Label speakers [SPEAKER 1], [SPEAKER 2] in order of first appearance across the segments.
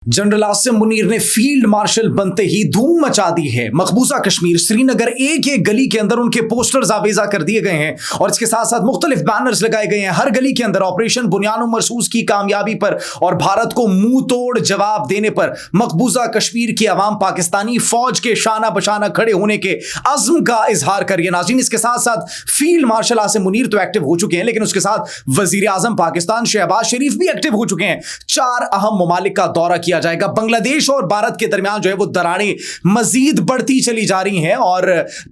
[SPEAKER 1] General Asim Munir ने field marshal बनते ही धूम मचा दी है। मकबूजा कश्मीर श्रीनगर एक एक गली के अंदर उनके पोस्टर्स आवेजा कर दिए गए हैं और इसके साथ साथ मुख्तलिफ बैनर्स लगाए गए हैं हर गली के अंदर ऑपरेशन बुनियाद मरसूस की कामयाबी पर और भारत को मुंह तोड़ जवाब देने पर मकबूजा कश्मीर की आवाम पाकिस्तानी फौज के शाना बशाना खड़े होने के अज़्म का इजहार कर रही है। नाज़रीन, इसके साथ साथ फील्ड मार्शल आसिम मुनीर तो एक्टिव हो चुके हैं, लेकिन उसके साथ वजीर आजम पाकिस्तान शहबाज शरीफ भी एक्टिव हो चुके हैं। 4 अहम ममालिक का दौरा किया जाएगा। बांग्लादेश और भारत के दरमियान जो है वो दरारें मजीद बढ़ती चली जा रही हैं और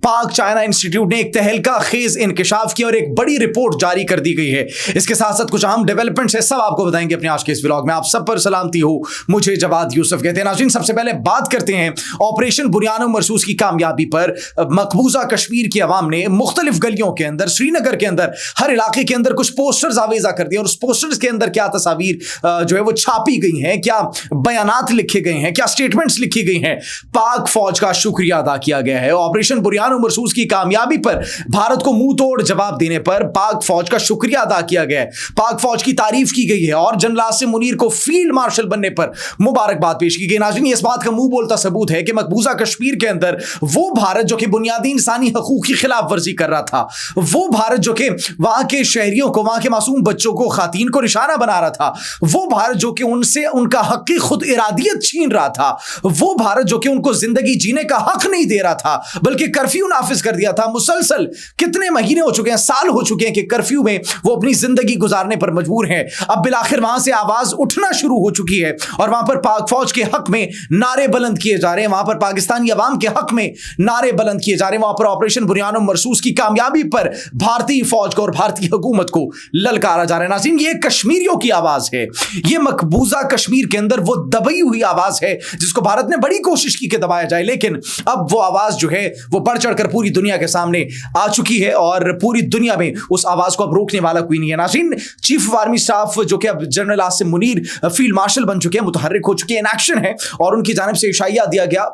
[SPEAKER 1] पाक चाइना इंस्टीट्यूट ने एक तहलका खेज इंकशाफ किया और एक बड़ी रिपोर्ट जारी कर दी गई है। इसके साथ साथ कुछ अहम डेवलपमेंट्स है, सब आपको बताएंगे अपने आज के इस व्लॉग में। आप सब पर सलामती हो, मुझे जवाद यूसुफ कहते हैं। नाज़रीन, सबसे पहले बात करते हैं ऑपरेशन बुनियाद मरसूस की कामयाबी पर। मकबूजा कश्मीर की आवाम ने मुख्तलिफ गलियों के अंदर, श्रीनगर के अंदर, हर इलाके के अंदर कुछ पोस्टर्स आवेजा कर दिए और उस पोस्टर्स के अंदर क्या तस्वीर जो है वो छापी गई हैं, क्या बयानात लिखे गए हैं, क्या स्टेटमेंट्स लिखी गई हैं। पाक फौज का शुक्रिया अदा किया गया है। ऑपरेशन बुनियाद मरसूस की कामयाबी पर भारत को मुंह तोड़ जवाब देने पर पाक फौज का शुक्रिया अदा किया गया है। पाक फौज की तारीफ की गई है और जनरल आसिम मुनीर को फील्ड मार्शल बनने पर मुबारकबाद पेश की गई। नाज़रीन, इस बात का मुंह बोलता सबूत है कि मकबूजा कश्मीर के अंदर वो भारत जो कि बुनियादी इंसानी हकूक की खिलाफ वर्जी कर रहा था, वो भारत जो कि वहां के शहरियों को, वहां के मासूम बच्चों को, खातीन को निशाना बना रहा था, वो भारत जो कि उनसे उनका हक खुद इरादियत छीन रहा था, वो भारत जो कि उनको जिंदगी जीने का हक नहीं दे रहा था बल्कि कर्फ्यू नाफिज कर दिया था। मुसलसल कितने महीने हो चुके हैं, साल हो चुके हैं कि कर्फ्यू में वो अपनी जिंदगी गुजारने पर मजबूर हैं। अब बिलाखिर वहां से आवाज उठना शुरू हो चुकी है और वहां पर पाक फौज के हक में नारे बुलंद किए जा रहे हैं, वहां पर पाकिस्तानी अवाम के हक में नारे बुलंद किए जा रहे हैं। वहां पर ऑपरेशन बुनियाद मरसूस की कामयाबी पर भारतीय फौज को और भारतीय हुकूमत को ललकारा जा रहा है। नाज़रीन, ये कश्मीरियों की आवाज है, ये मकबूजा कश्मीर के अंदर वो दबी हुई आवाज है जिसको भारत ने बड़ी कोशिश की कि दबाया जाए, लेकिन अब वो आवाज जो है वो बढ़ चढ़कर पूरी दुनिया के सामने आ चुकी है और पूरी दुनिया में उस आवाज को अब रोकने वाला कोई नहीं है। नाज़रीन, चीफ ऑफ आर्मी स्टाफ जो कि अब general Asim Munir field marshal बन चुके हैं, मुतहर्रिक हो चुके हैं, इन एक्शन है और उनकी जानिब से इशाया दिया गया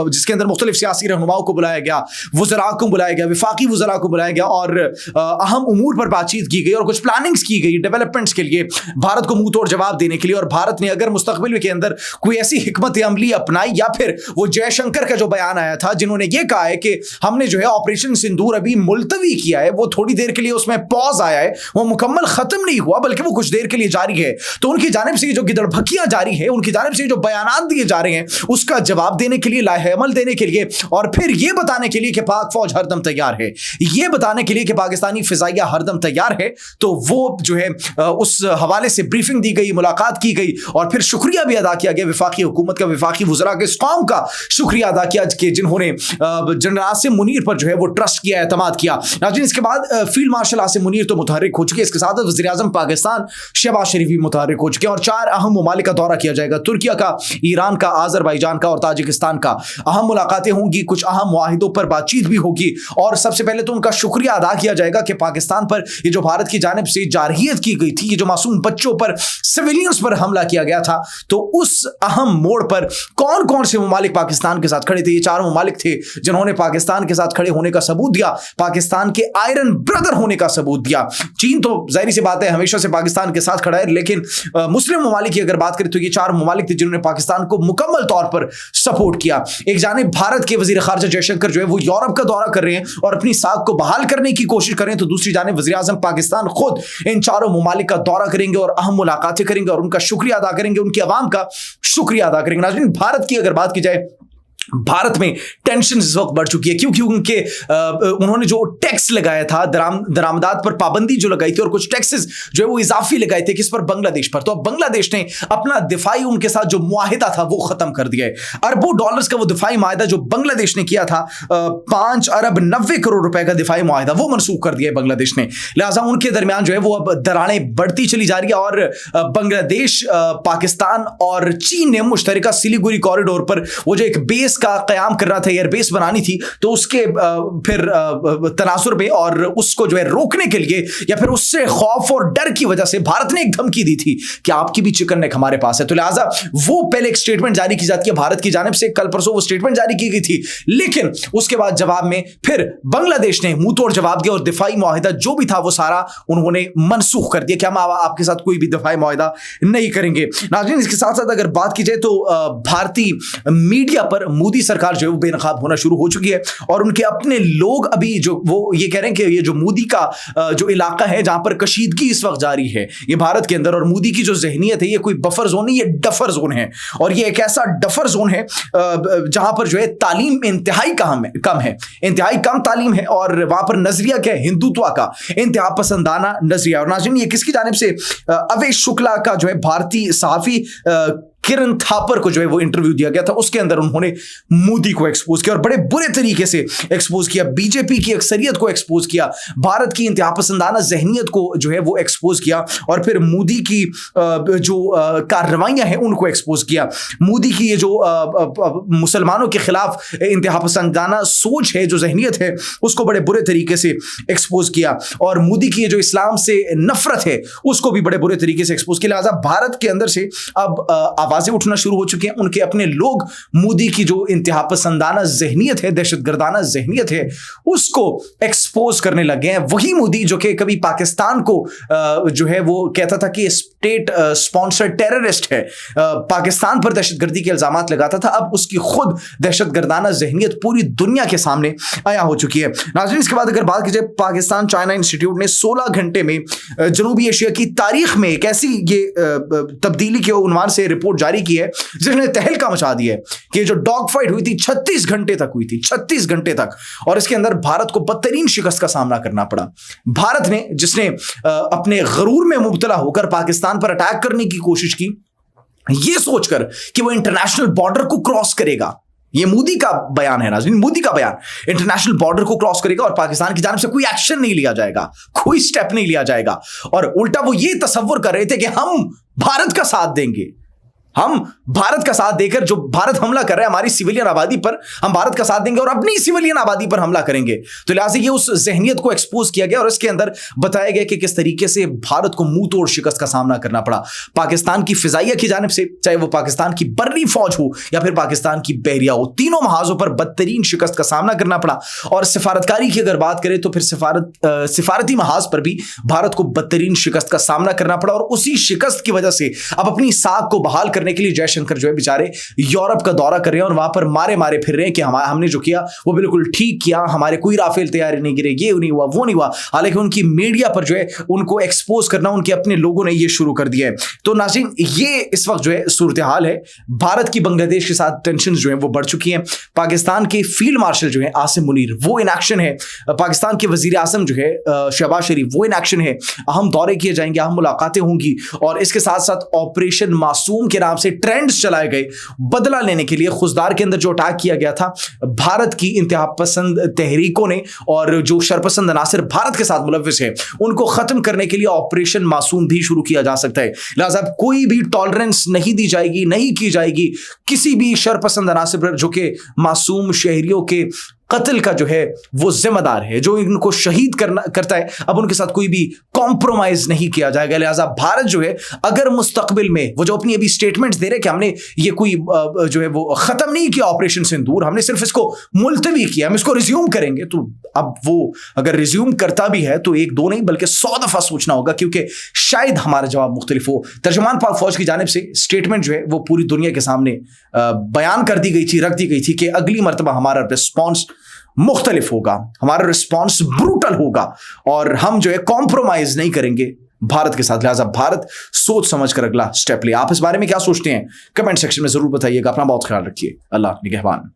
[SPEAKER 1] जिसके अंदर मुख्तलिफ सियासी रहनुमाओं को बुलाया गया, वज़रा को बुलाया गया, विफाकी वज़रा को बुलाया गया और अहम उमूर पर बातचीत की गई और कुछ प्लानिंग्स की गई डेवलपमेंट्स के लिए, भारत को मुंह तोड़ जवाब देने के लिए। और भारत ने अगर मुस्तकबिल के अंदर कोई ऐसी हिकमत अमली अपनाई या फिर वो जयशंकर का जो बयान आया था जिन्होंने ये कहा है कि हमने जो है ऑपरेशन सिंदूर अभी मुलतवी किया है, वो थोड़ी देर के लिए उसमें पॉज आया है, वो मुकम्मल खत्म नहीं हुआ बल्कि वो कुछ देर के लिए जारी है, तो उनकी जानिब से जो गिदड़भकियां जारी है, उनकी जानिब से जो बयानात दिए जा रहे हैं उसका जवाब देने के लिए, लाहे अमल देने के लिए और फिर ये बताने के लिए कि पाक फौज हरदम तैयार है, ये बताने के लिए कि पाकिस्तानी फिजाइया हरदम तैयार है, तो वो जो है उस हवाले से ब्रीफिंग दी गई, मुलाकात की गई और फिर शुक्रिया भी अदा किया गया विफाकी हुकूमत का, विफाकी वज़रा के कौम का शुक्रिया अदा किया कि जिन्होंने जनरल आसिम मुनीर पर जो है वो ट्रस्ट किया, एतमाद किया। नाज़रीन, इसके बाद फील्ड मार्शल आसिम मुनीर तो मुतहर्रिक हो चुके हैं, इसके साथ वज़ीर आज़म पाकिस्तान शहबाज शरीफ भी मुतहर्रिक हो चुके हैं और 4 अहम ममालिक का दौरा किया जाएगा। तुर्किया का, ईरान का, आज़रबाईजान का और ताजिकिस्तान का अहम मुलाकातें होंगी, कुछ अहम मुआहिदों पर बातचीत भी होगी और सबसे पहले तो उनका शुक्रिया अदा किया जाएगा कि पाकिस्तान पर ये जो भारत की जानिब से जारहियत की गई थी, ये जो मासूम बच्चों पर, सिविलियंस पर हमला किया गया था, तो उस अहम मोड़ पर कौन कौन से ममालिक पाकिस्तान के साथ खड़े थे। ये 4 ममालिक थे जिन्होंने पाकिस्तान के साथ खड़े होने का सबूत दिया, पाकिस्तान के आयरन ब्रदर होने का सबूत दिया। चीन तो जाहिर सी बात है हमेशा से पाकिस्तान के साथ खड़ा है, लेकिन मुस्लिम ममालिक की अगर बात करें तो ये 4 ममालिक थे जिन्होंने पाकिस्तान को मुकम्मल तौर पर सपोर्ट किया। एक जानिब भारत के वजीर खारजा जयशंकर जो है वो यूरोप का दौरा कर रहे हैं और अपनी साख को बहाल करने की कोशिश कर रहे हैं, तो दूसरी जानिब वजीर आजम पाकिस्तान खुद इन 4 ममालिक का दौरा करेंगे और अहम मुलाकातें करेंगे और उनका शुक्रिया अदा करेंगे, उनकी आवाम का शुक्रिया अदा करेंगे। नाज़रीन, भारत की अगर बात की जाए, भारत में टेंशन इस वक्त बढ़ चुकी है क्योंकि उन्होंने जो टैक्स लगाया था, दरामदात पर पाबंदी जो लगाई थी और कुछ टैक्सेस जो है वो इजाफी लगाए थे किस पर, बांग्लादेश पर, तो अब बांग्लादेश ने अपना दिफाई उनके साथ जो मुआहिदा था वो खत्म कर दिया है। अरबों डॉलर्स का वो दिफाई मुआहिदा जो बांग्लादेश ने किया था, 5 अरब 90 करोड़ रुपए का दिफाई मुआहिदा, वो मनसूख कर दिया है बांग्लादेश ने। लिहाजा उनके दरमियान जो है वो अब दरारें बढ़ती चली जा रही है और बांग्लादेश, पाकिस्तान और चीन ने मुश्तरका सिलीगुड़ी कॉरिडोर पर वो जो एक बेस एयरबेस का कयाम करना था, एयरबेस बनानी थी, तो उसके फिर तनासुर में और उसको जो है रोकने के लिए या फिर उससे खौफ और डर की वजह से भारत ने एक धमकी दी थी कि आपकी भी चिकन नेक हमारे पास है। तो लिहाजा वो पहले एक स्टेटमेंट जारी की जाती है भारत की जानिब से, कल परसों वो स्टेटमेंट जारी की गई थी, लेकिन उसके बाद जवाब में फिर बांग्लादेश ने मुंह तोड़ जवाब दिया और दिफाई मुआहिदा जो भी था वो सारा उन्होंने मनसूख कर दिया कि हम आपके साथ कोई भी दिफाई मुआहिदा नहीं करेंगे। नाज़रीन, इसके साथ साथ अगर बात की जाए तो भारतीय मीडिया पर मोदी सरकार जो है वो बेनकाब होना शुरू हो चुकी है और उनके अपने लोग अभी जो वो ये कह रहे हैं कि ये जो मोदी का जो इलाका है जहां पर कशीदगी इस वक्त जारी है ये भारत के अंदर, और मोदी की जो जहनियत है ये कोई बफर जोन नहीं, ये डफर जोन है। और ये एक ऐसा डफर जोन है जहां पर जो है तालीम इंतहाई कम है, इंतहाई कम तालीम है, और वहां पर नजरिया क्या है, हिंदुत्व का इंतहा पसंदाना नजरिया। और नाज़रीन, ये किसकी जानिब से, अवेश शुक्ला का जो है भारतीय सहाफी किरण थापर को जो है वो इंटरव्यू दिया गया था, उसके अंदर उन्होंने मोदी को एक्सपोज किया और बड़े बुरे तरीके से एक्सपोज किया, बीजेपी की अक्सरियत को एक्सपोज किया, भारत की इंतहा पसंदाना जहनियत को जो है वो एक्सपोज किया, और फिर मोदी की जो कार्रवाइयां हैं उनको एक्सपोज किया। मोदी की ये जो मुसलमानों के खिलाफ इंतहा पसंदाना सोच है, जो जहनियत है, उसको बड़े बुरे तरीके से एक्सपोज किया, और मोदी की ये जो इस्लाम से नफरत है उसको भी बड़े बुरे तरीके से एक्सपोज किया। लिहाजा भारत के अंदर से अब आवाजें उठना शुरू हो चुकी हैं, उनके अपने लोग मोदी की जो इंतहा पसंदाना जहनियत है, दहशतगर्दाना जहनियत है, उसको एक्सपोज करने लगे हैं। वही मोदी जो कि कभी पाकिस्तान को जो है वो कहता था कि स्टेट स्पॉन्सर टेररिस्ट है, पाकिस्तान पर दहशतगर्दी के इल्जामात लगाता था, अब उसकी खुद दहशतगर्दाना जहनियत पूरी दुनिया के सामने आया हो चुकी है। नाज़रीन, इसके बाद अगर बात की जाए, पाकिस्तान चाइना इंस्टीट्यूट ने 16 घंटे में जनूबी एशिया की तारीख में एक ऐसी ये तब्दीली के उन्वान से रिपोर्ट जारी की है जिसने तहलका मचा दिया है कि जो डॉग फाइट हुई थी 36 घंटे तक हुई थी, 36 घंटे तक, और इसके अंदर भारत को बदतरीन शिकस्त का सामना करना पड़ा। भारत ने, जिसने अपने गरूर में मुब्तला होकर पाकिस्तान पर अटैक करने की कोशिश की, यह सोचकर कि वो इंटरनेशनल बॉर्डर को क्रॉस करेगा, ये मोदी का बयान है नाज़रीन, मोदी का बयान, इंटरनेशनल बॉर्डर को क्रॉस करेगा और पाकिस्तान की जानिब से कोई एक्शन नहीं लिया जाएगा, कोई स्टेप नहीं लिया जाएगा, और उल्टा वो ये तसव्वुर कर रहे थे कि हम भारत का साथ देंगे, हम भारत का साथ देकर, जो भारत हमला कर रहा है हमारी सिविलियन आबादी पर, हम भारत का साथ देंगे और अपनी सिविलियन आबादी पर हमला करेंगे। तो लिहाजा ये उस जहनियत को एक्सपोज किया गया और इसके अंदर बताया गया कि किस तरीके से भारत को मुंह तोड़ शिकस्त का सामना करना पड़ा पाकिस्तान की फिजाइया की जानिब से, चाहे वो पाकिस्तान की बर्री फौज हो या फिर पाकिस्तान की बहरिया हो, तीनों महाजों पर बदतरीन शिकस्त का सामना करना पड़ा। और सिफारतकारी की अगर बात करें तो फिर सिफारती महाज पर भी भारत को बदतरीन शिकस्त का सामना करना पड़ा, और उसी शिकस्त की वजह से अब अपनी साख को बहाल करने के लिए जयशंकर जो है बेचारे यूरोप का दौरा कर रहे हैं और वहां पर मारे मारे फिर रहे हैं कि हमने जो किया वो बिल्कुल ठीक किया, हमारे कोई राफेल तैयारी नहीं गिरे, ये नहीं हुआ, वो नहीं हुआ। हालांकि उनकी मीडिया पर जो है उनको एक्सपोज करना उनके अपने लोगों ने ये शुरू कर दिया है। तो नाज़रीन, ये इस वक्त जो है सूरत हाल है। भारत की बांग्लादेश के साथ टेंशन जो है वो बढ़ चुकी हैं। पाकिस्तान के फील्ड मार्शल जो है आसिम मुनीर, वो इन एक्शन है। पाकिस्तान के वजीर आजम जो है शहबाज शरीफ, वो इन एक्शन है। अहम दौरे किए जाएंगे, अहम मुलाकातें होंगी, और इसके साथ साथ ऑपरेशन मासूम के नाम से ट्रेंड्स चलाए गए बदला लेने के लिए। खुजदार के अंदर जो अटैक किया गया था भारत की इंतहा पसंद तहरीकों ने, और जो शरपसंद अनासिर भारत के साथ मुलव्विस है, उनको खत्म करने के लिए ऑपरेशन मासूम भी शुरू किया जा सकता है। लिहाजा कोई भी टॉलरेंस नहीं दी जाएगी, नहीं की जाएगी किसी भी शरपसंद अनासिर पर जो कि मासूम शहरियों के कत्ल का जो है वो जिम्मेदार है, जो इनको शहीद करता है। अब उनके साथ कोई भी कॉम्प्रोमाइज नहीं किया जाएगा। लिहाजा भारत जो है अगर मुस्तकबिल में वो जो अपनी अभी स्टेटमेंट्स दे रहे हैं कि हमने ये कोई जो है वो खत्म नहीं किया ऑपरेशन सिंदूर, हमने सिर्फ इसको मुलतवी किया, हम इसको रिज्यूम करेंगे, तो अब वो अगर रिज्यूम करता भी है तो एक दो नहीं बल्कि 100 दफा सोचना होगा, क्योंकि शायद हमारा जवाब मुख्तलिफ हो। तर्जुमान पाक फौज की जानिब से स्टेटमेंट जो है वो पूरी दुनिया के सामने बयान कर दी गई थी, रख दी गई थी कि अगली मरतबा हमारा रिस्पॉन्स मुख्तलिफ होगा, हमारा रिस्पॉन्स ब्रूटल होगा और हम जो है कॉम्प्रोमाइज नहीं करेंगे भारत के साथ। लिहाजा भारत सोच समझ कर अगला स्टेप ले। आप इस बारे में क्या सोचते हैं? कमेंट सेक्शन में जरूर बताइएगा। अपना बहुत ख्याल रखिए। अल्लाह निगहबान।